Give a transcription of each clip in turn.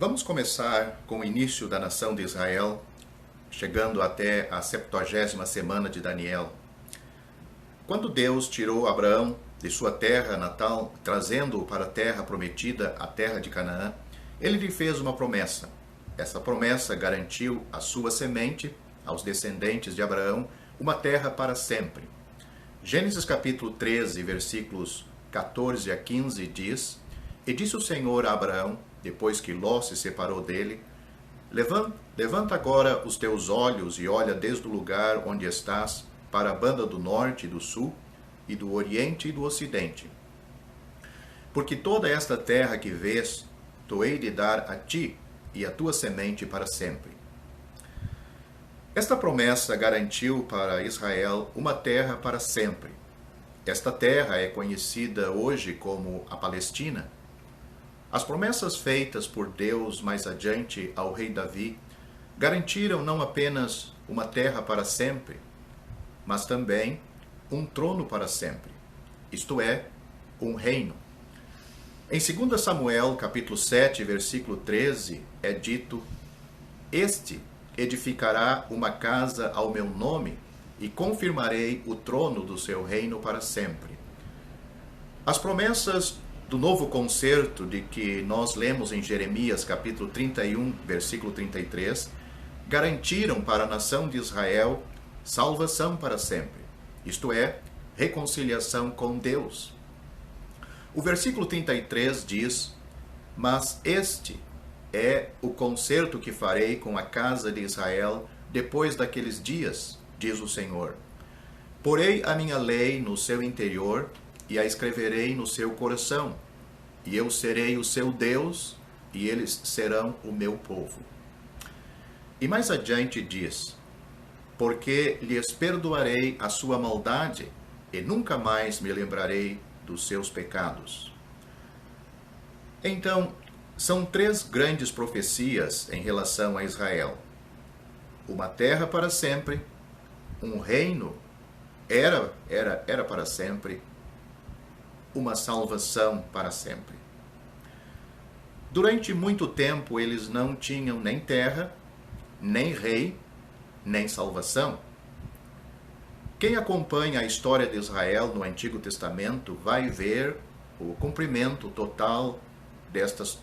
Vamos começar com o início da nação de Israel, chegando até a 70ª semana de Daniel. Quando Deus tirou Abraão de sua terra natal, trazendo-o para a terra prometida, a terra de Canaã, ele lhe fez uma promessa. Essa promessa garantiu à sua semente, aos descendentes de Abraão, uma terra para sempre. Gênesis capítulo 13, versículos 14 a 15 diz: E disse o Senhor a Abraão, depois que Ló se separou dele: Levanta agora os teus olhos e olha desde o lugar onde estás para a banda do norte e do sul, e do oriente e do ocidente. Porque toda esta terra que vês, tu hei de dar a ti e a tua semente para sempre. Esta promessa garantiu para Israel uma terra para sempre. Esta terra é conhecida hoje como a Palestina. As promessas feitas por Deus mais adiante ao rei Davi garantiram não apenas uma terra para sempre, mas também um trono para sempre, isto é, um reino. Em 2 Samuel, capítulo 7, versículo 13, é dito: Este edificará uma casa ao meu nome e confirmarei o trono do seu reino para sempre. As promessas do novo concerto de que nós lemos em Jeremias capítulo 31, versículo 33, garantiram para a nação de Israel salvação para sempre, isto é, reconciliação com Deus. O versículo 33 diz: Mas este é o concerto que farei com a casa de Israel depois daqueles dias, diz o Senhor. Porei a minha lei no seu interior e a escreverei no seu coração, e eu serei o seu Deus, e eles serão o meu povo. E mais adiante diz: Porque lhes perdoarei a sua maldade, e nunca mais me lembrarei dos seus pecados. Então, são três grandes profecias em relação a Israel: uma terra para sempre, um reino era para sempre, uma salvação para sempre. Durante muito tempo eles não tinham nem terra, nem rei, nem salvação. Quem acompanha a história de Israel no Antigo Testamento vai ver o cumprimento total destas,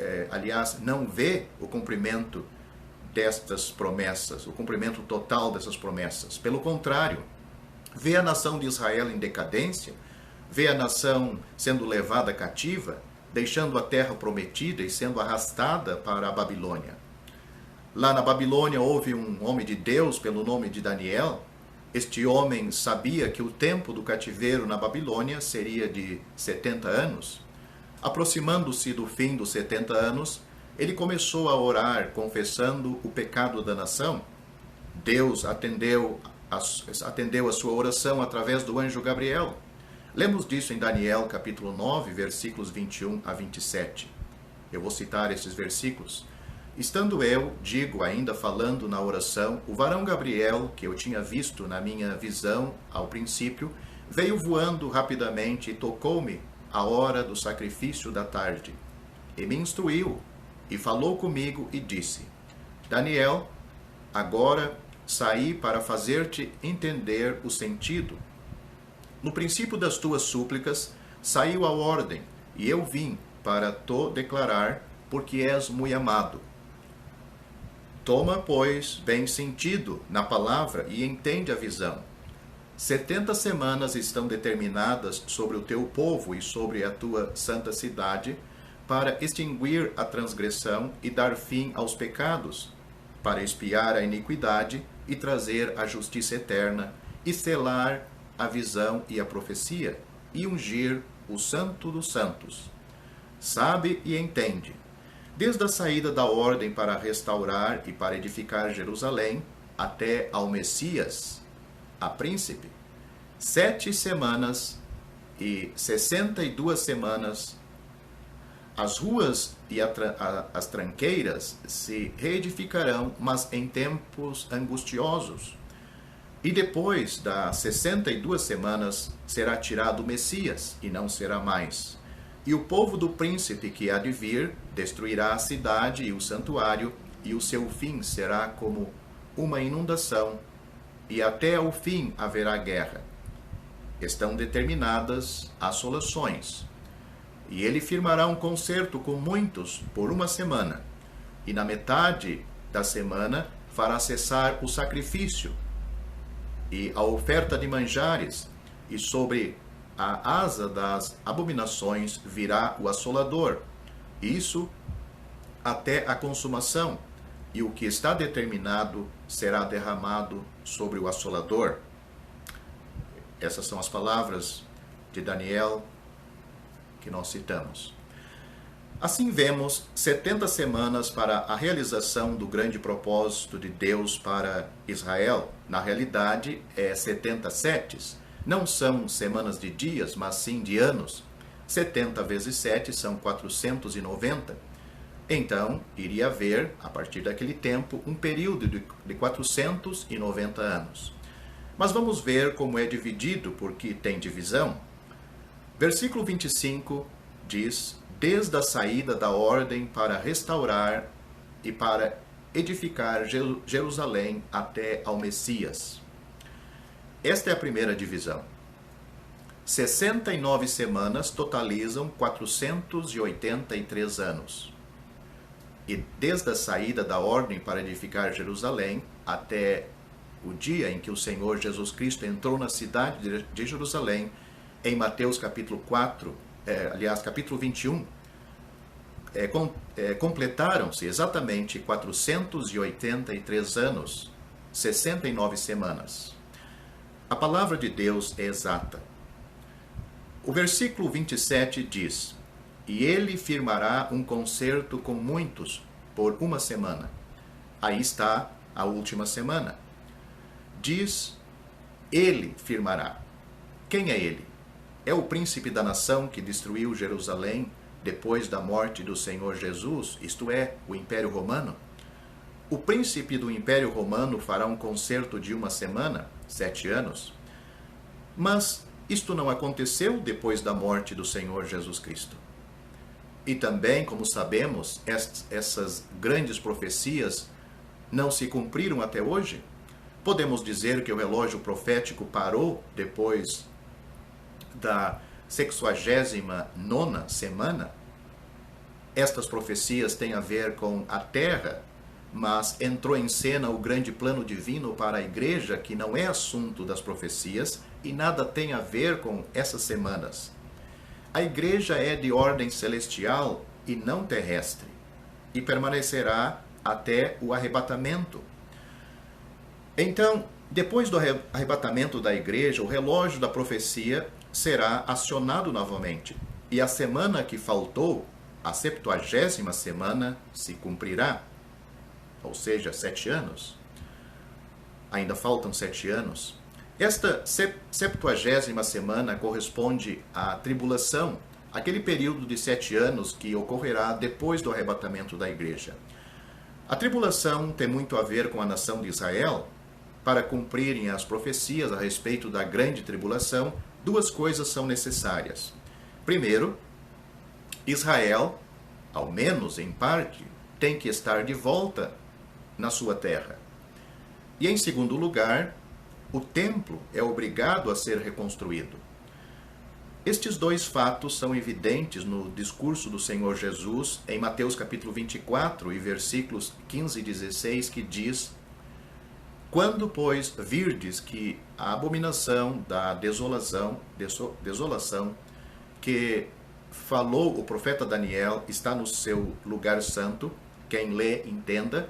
não vê o cumprimento destas promessas, o cumprimento total dessas promessas. Pelo contrário, vê a nação de Israel em decadência, vê a nação sendo levada cativa, deixando a terra prometida e sendo arrastada para a Babilônia. Lá na Babilônia houve um homem de Deus pelo nome de Daniel. Este homem sabia que o tempo do cativeiro na Babilônia seria de 70 anos. Aproximando-se do fim dos 70 anos, ele começou a orar, confessando o pecado da nação. Deus atendeu a sua oração através do anjo Gabriel. Lemos disso em Daniel, capítulo 9, versículos 21 a 27. Eu vou citar esses versículos. Estando eu, digo, ainda falando na oração, o varão Gabriel, que eu tinha visto na minha visão ao princípio, veio voando rapidamente e tocou-me à hora do sacrifício da tarde. E me instruiu, e falou comigo e disse: Daniel, agora saí para fazer-te entender o sentido. No princípio das tuas súplicas saiu a ordem, e eu vim para te declarar, porque és muito amado. Toma, pois, bem sentido na palavra e entende a visão. 70 semanas estão determinadas sobre o teu povo e sobre a tua santa cidade, para extinguir a transgressão e dar fim aos pecados, para expiar a iniquidade e trazer a justiça eterna, e selar a visão e a profecia, e ungir o Santo dos Santos. Sabe e entende. Desde a saída da ordem para restaurar e para edificar Jerusalém, até ao Messias, a príncipe, 7 semanas e 62 semanas, as ruas e as tranqueiras se reedificarão, mas em tempos angustiosos. E depois das 62 semanas será tirado o Messias, e não será mais. E o povo do príncipe que há de vir destruirá a cidade e o santuário, e o seu fim será como uma inundação, e até o fim haverá guerra. Estão determinadas assolações. E ele firmará um concerto com muitos por uma semana, e na metade da semana fará cessar o sacrifício e a oferta de manjares, e sobre a asa das abominações virá o assolador, isso até a consumação, e o que está determinado será derramado sobre o assolador. Essas são as palavras de Daniel que nós citamos. Assim vemos 70 semanas para a realização do grande propósito de Deus para Israel. Na realidade, é 70 setes. Não são semanas de dias, mas sim de anos. 70 vezes 7 são 490. Então, iria haver, a partir daquele tempo, um período de 490 anos. Mas vamos ver como é dividido, porque tem divisão. Versículo 25 diz: desde a saída da ordem para restaurar e para edificar Jerusalém até ao Messias. Esta é a primeira divisão. 69 semanas totalizam 483 anos. E desde a saída da ordem para edificar Jerusalém até o dia em que o Senhor Jesus Cristo entrou na cidade de Jerusalém, em Mateus capítulo 4, capítulo 21, completaram-se exatamente 483 anos, 69 semanas. A palavra de Deus é exata. O versículo 27 diz: e ele firmará um concerto com muitos por uma semana. Aí está a última semana. Diz, ele firmará. Quem é ele? É o príncipe da nação que destruiu Jerusalém depois da morte do Senhor Jesus, isto é, o Império Romano? O príncipe do Império Romano fará um concerto de uma semana, 7 anos. Mas isto não aconteceu depois da morte do Senhor Jesus Cristo. E também, como sabemos, essas grandes profecias não se cumpriram até hoje. Podemos dizer que o relógio profético parou depois da 69ª semana. Estas profecias têm a ver com a terra, mas entrou em cena o grande plano divino para a igreja, que não é assunto das profecias e nada tem a ver com essas semanas. A igreja é de ordem celestial e não terrestre, e permanecerá até o arrebatamento. Então, depois do arrebatamento da igreja, o relógio da profecia será acionado novamente, e a semana que faltou, a 70ª semana, se cumprirá, ou seja, 7 anos. Ainda faltam 7 anos. Esta 70ª semana corresponde à tribulação, aquele período de 7 anos que ocorrerá depois do arrebatamento da igreja. A tribulação tem muito a ver com a nação de Israel. Para cumprirem as profecias a respeito da grande tribulação, 2 coisas são necessárias. Primeiro, Israel, ao menos em parte, tem que estar de volta na sua terra. E em segundo lugar, o templo é obrigado a ser reconstruído. Estes 2 fatos são evidentes no discurso do Senhor Jesus em Mateus capítulo 24 e versículos 15 e 16, que diz: quando, pois, virdes que a abominação da desolação que falou o profeta Daniel está no seu lugar santo, quem lê, entenda,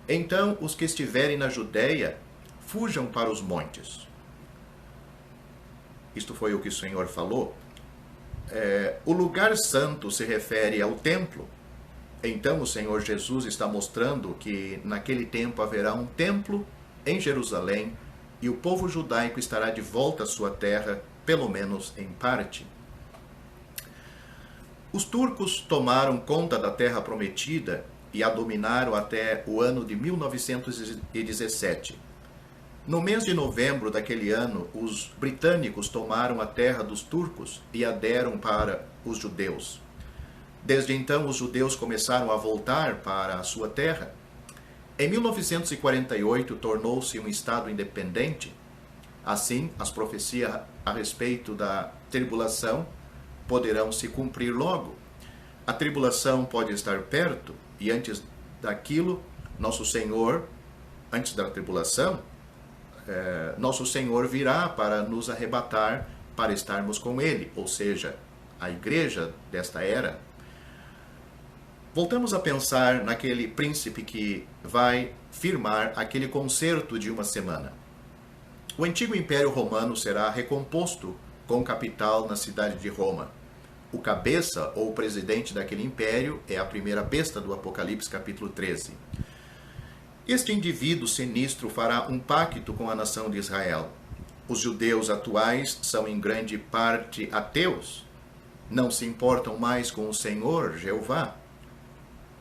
então os que estiverem na Judéia fujam para os montes. Isto foi o que o Senhor falou. O lugar santo se refere ao templo. Então o Senhor Jesus está mostrando que naquele tempo haverá um templo em Jerusalém e o povo judaico estará de volta à sua terra, pelo menos em parte. Os turcos tomaram conta da terra prometida e a dominaram até o ano de 1917. No mês de novembro daquele ano, os britânicos tomaram a terra dos turcos e a deram para os judeus. Desde então, os judeus começaram a voltar para a sua terra. Em 1948, tornou-se um estado independente. Assim, as profecias a respeito da tribulação poderão se cumprir logo. A tribulação pode estar perto e antes daquilo, nosso Senhor, antes da tribulação, nosso Senhor virá para nos arrebatar para estarmos com Ele, ou seja, a igreja desta era. Voltamos a pensar naquele príncipe que vai firmar aquele concerto de uma semana. O antigo Império Romano será recomposto com capital na cidade de Roma. O cabeça ou presidente daquele império é a primeira besta do Apocalipse capítulo 13. Este indivíduo sinistro fará um pacto com a nação de Israel. Os judeus atuais são em grande parte ateus, não se importam mais com o Senhor, Jeová.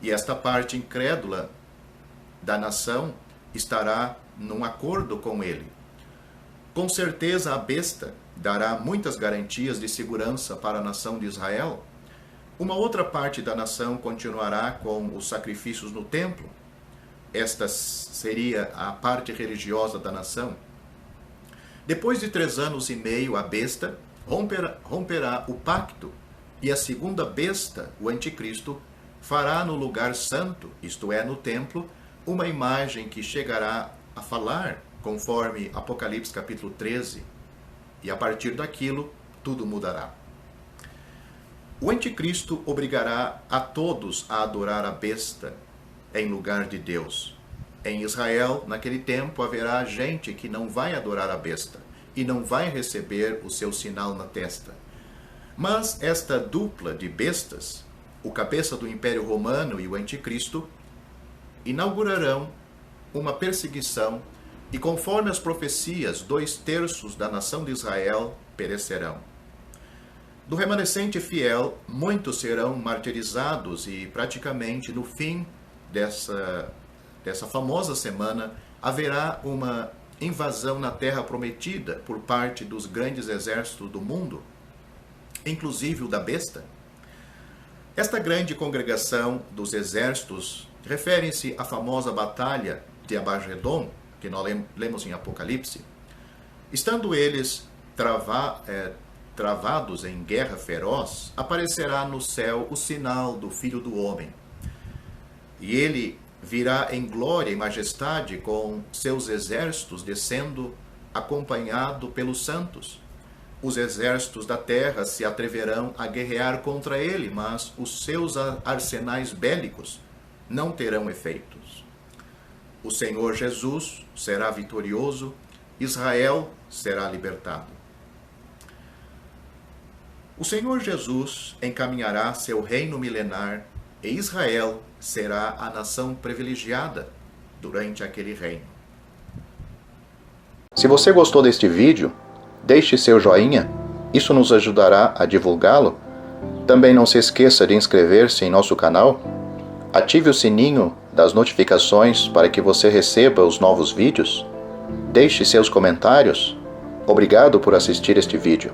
E esta parte incrédula da nação estará num acordo com ele. Com certeza a besta dará muitas garantias de segurança para a nação de Israel. Uma outra parte da nação continuará com os sacrifícios no templo. Esta seria a parte religiosa da nação. Depois de 3 anos e meio, a besta romperá o pacto, e a segunda besta, o anticristo, fará no lugar santo, isto é, no templo, uma imagem que chegará a falar, conforme Apocalipse capítulo 13, e a partir daquilo, tudo mudará. O anticristo obrigará a todos a adorar a besta em lugar de Deus. Em Israel, naquele tempo, haverá gente que não vai adorar a besta e não vai receber o seu sinal na testa. Mas esta dupla de bestas, o cabeça do Império Romano e o anticristo, inaugurarão uma perseguição e, conforme as profecias, 2/3 da nação de Israel perecerão. Do remanescente fiel, muitos serão martirizados e praticamente no fim dessa famosa semana haverá uma invasão na terra prometida por parte dos grandes exércitos do mundo, inclusive o da besta. Esta grande congregação dos exércitos refere-se à famosa batalha de Abagedon, que nós lemos em Apocalipse. Estando eles travados em guerra feroz, aparecerá no céu o sinal do Filho do Homem. E ele virá em glória e majestade com seus exércitos descendo, acompanhado pelos santos. Os exércitos da terra se atreverão a guerrear contra ele, mas os seus arsenais bélicos não terão efeitos. O Senhor Jesus será vitorioso, Israel será libertado. O Senhor Jesus encaminhará seu reino milenar e Israel será a nação privilegiada durante aquele reino. Se você gostou deste vídeo, deixe seu joinha, isso nos ajudará a divulgá-lo. Também não se esqueça de inscrever-se em nosso canal. Ative o sininho das notificações para que você receba os novos vídeos. Deixe seus comentários. Obrigado por assistir este vídeo.